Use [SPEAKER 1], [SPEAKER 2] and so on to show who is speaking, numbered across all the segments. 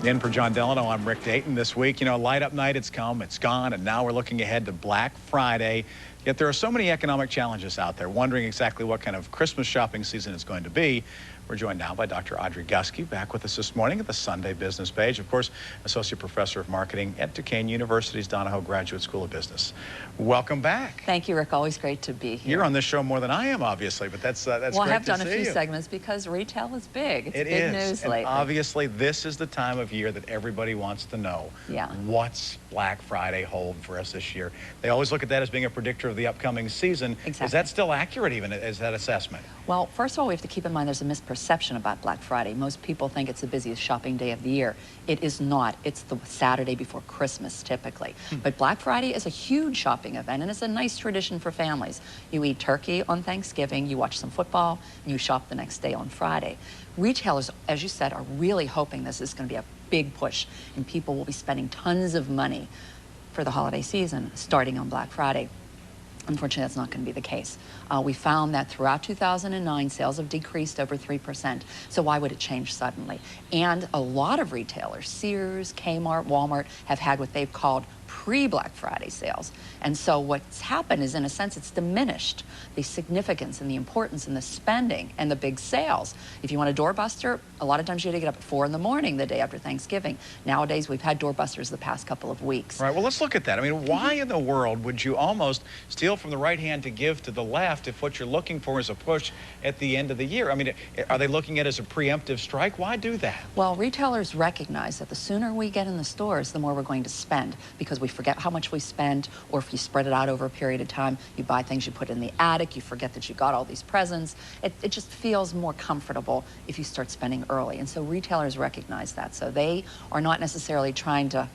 [SPEAKER 1] In for John Delano, I'm Rick Dayton. This week, light up night, it's come, it's gone, and now we're looking ahead to Black Friday. Yet there are so many economic challenges out there, wondering exactly what kind of Christmas shopping season it's going to be. We're joined now by Dr. Audrey Gusky, back with us this morning at the Sunday Business Page. Of course, Associate Professor of Marketing at Duquesne University's Donahoe Graduate School of Business. Welcome back.
[SPEAKER 2] Thank you, Rick. Always great to be here.
[SPEAKER 1] You're on this show more than I am, obviously, but that's great to see you.
[SPEAKER 2] Well, I have done a few segments because retail is big. It's big news lately.
[SPEAKER 1] Obviously, this is the time of year that everybody wants to know.
[SPEAKER 2] Yeah.
[SPEAKER 1] What's Black Friday hold for us this year? They always look at that as being a predictor of the upcoming season.
[SPEAKER 2] Exactly.
[SPEAKER 1] Is that still accurate, even, as that assessment?
[SPEAKER 2] Well, first of all, we have to keep in mind there's a misperception about Black Friday. Most people think it's the busiest shopping day of the year. It is not. It's the Saturday before Christmas, typically. But Black Friday is a huge shopping event, and it's a nice tradition for families. You eat turkey on Thanksgiving, you watch some football, and you shop the next day on Friday. Retailers, as you said, are really hoping this is going to be a big push, and people will be spending tons of money for the holiday season, starting on Black Friday. Unfortunately, that's not going to be the case. We found that throughout 2009, sales have decreased over 3%. So why would it change suddenly? And a lot of retailers, Sears, Kmart, Walmart, have had what they've called pre-Black Friday sales. And so what's happened is, in a sense, it's diminished the significance and the importance and the spending and the big sales. If you want a doorbuster, a lot of times you had to get up at 4 in the morning the day after Thanksgiving. Nowadays, we've had doorbusters the past couple of weeks.
[SPEAKER 1] Right, well, let's look at that. I mean, why in the world would you almost steal from the right hand to give to the left if what you're looking for is a push at the end of the year? I mean, are they looking at it as a preemptive strike? Why do that?
[SPEAKER 2] Well, retailers recognize that the sooner we get in the stores, the more we're going to spend, because we forget how much we spend, or if you spread it out over a period of time, you buy things you put in the attic, you forget that you got all these presents. It just feels more comfortable if you start spending early. And so retailers recognize that. So they are not necessarily trying to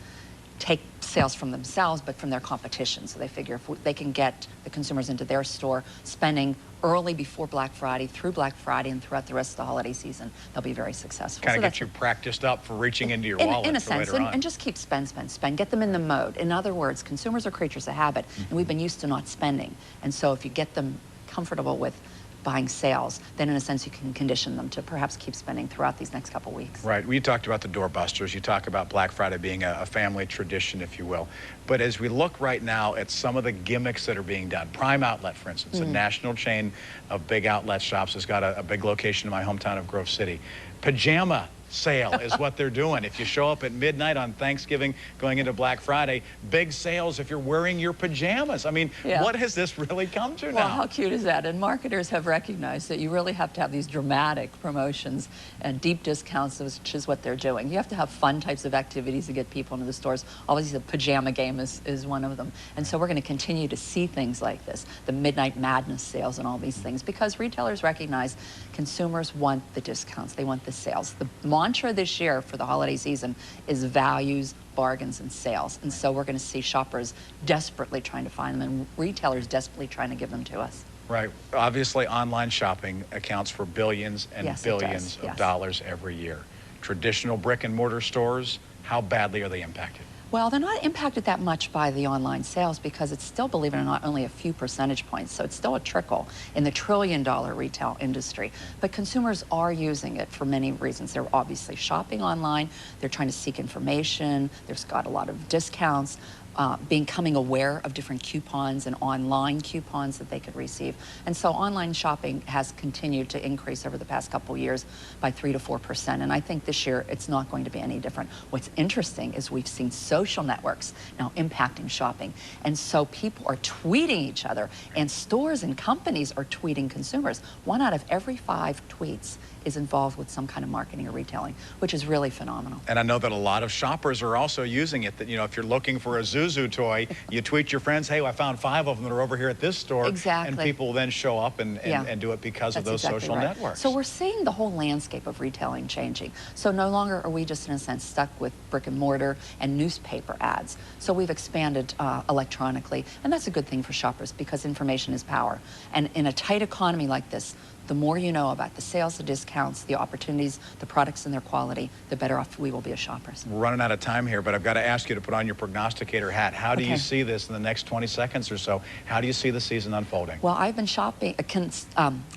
[SPEAKER 2] take sales from themselves, but from their competition. So they figure if they can get the consumers into their store spending early before Black Friday, through Black Friday, and throughout the rest of the holiday season, they'll be very successful.
[SPEAKER 1] Kind of get you practiced up for reaching into your wallet
[SPEAKER 2] in a sense,
[SPEAKER 1] later on.
[SPEAKER 2] And just keep spend. Get them in the mode. In other words, consumers are creatures of habit, and we've been used to not spending. And so if you get them comfortable with buying sales, then in a sense you can condition them to perhaps keep spending throughout these next couple weeks.
[SPEAKER 1] Right. We talked about the doorbusters. You talk about Black Friday being a family tradition, if you will. But as we look right now at some of the gimmicks that are being done, Prime Outlet, for instance, a national chain of big outlet shops, has got a big location in my hometown of Grove City. Pajama sale is what they're doing. If you show up at midnight on Thanksgiving going into Black Friday, big sales if you're wearing your pajamas. I mean, what has this really come to now?
[SPEAKER 2] Well, how cute is that? And marketers have recognized that you really have to have these dramatic promotions and deep discounts, which is what they're doing. You have to have fun types of activities to get people into the stores. Obviously, the pajama game is one of them. And so we're going to continue to see things like this, the Midnight Madness sales and all these things, because retailers recognize consumers want the discounts. They want the sales. The mantra this year for the holiday season is values, bargains, and sales. And so we're going to see shoppers desperately trying to find them and retailers desperately trying to give them to us.
[SPEAKER 1] Right. Obviously, online shopping accounts for billions and billions of dollars every year. Traditional brick and mortar stores, how badly are they impacted?
[SPEAKER 2] Well, they're not impacted that much by the online sales because it's still, believe it or not, only a few percentage points. So it's still a trickle in the trillion-dollar retail industry. But consumers are using it for many reasons. They're obviously shopping online. They're trying to seek information. There's got a lot of discounts. Becoming aware of different coupons and online coupons that they could receive. And so online shopping has continued to increase over the past couple years by 3 to 4%. And I think this year it's not going to be any different. What's interesting is we've seen social networks now impacting shopping. And so people are tweeting each other, and stores and companies are tweeting consumers. 1 out of every 5 tweets is involved with some kind of marketing or retailing, which is really phenomenal.
[SPEAKER 1] And I know that a lot of shoppers are also using it, that, if you're looking for a Zuzu toy, you tweet your friends, hey, I found 5 of them that are over here at this store.
[SPEAKER 2] Exactly.
[SPEAKER 1] And people will then show up and do it because of those social networks.
[SPEAKER 2] So we're seeing the whole landscape of retailing changing. So no longer are we just, in a sense, stuck with brick and mortar and newspaper ads. So we've expanded electronically, and that's a good thing for shoppers because information is power. And in a tight economy like this, the more you know about the sales, the discounts, the opportunities, the products and their quality, the better off we will be as shoppers.
[SPEAKER 1] We're running out of time here, but I've got to ask you to put on your prognosticator hat. How do you see this in the next 20 seconds or so? How do you see the season unfolding?
[SPEAKER 2] Well, I've been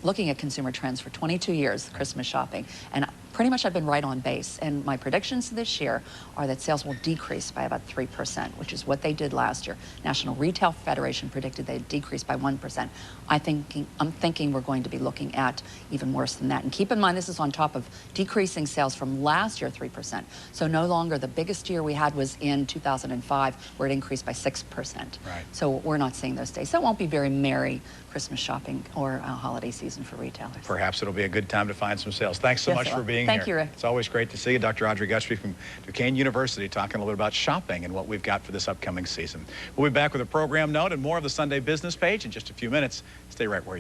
[SPEAKER 2] looking at consumer trends for 22 years, Christmas shopping, and pretty much I've been right on base. And my predictions this year are that sales will decrease by about 3%, which is what they did last year. National Retail Federation predicted they'd decrease by 1%. I'm thinking we're going to be looking at even worse than that. And keep in mind, this is on top of decreasing sales from last year 3%. So no longer the biggest year we had was in 2005, where it increased by 6%.
[SPEAKER 1] Right.
[SPEAKER 2] So we're not seeing those days. So it won't be very merry Christmas shopping or holiday season for retailers.
[SPEAKER 1] Perhaps it'll be a good time to find some sales. Thanks so much for being here.
[SPEAKER 2] Thank you, Rick.
[SPEAKER 1] It's always great to see you. Dr. Audrey Guthrie from Duquesne University talking a little bit about shopping and what we've got for this upcoming season. We'll be back with a program note and more of the Sunday Business Page in just a few minutes. Stay right where you are.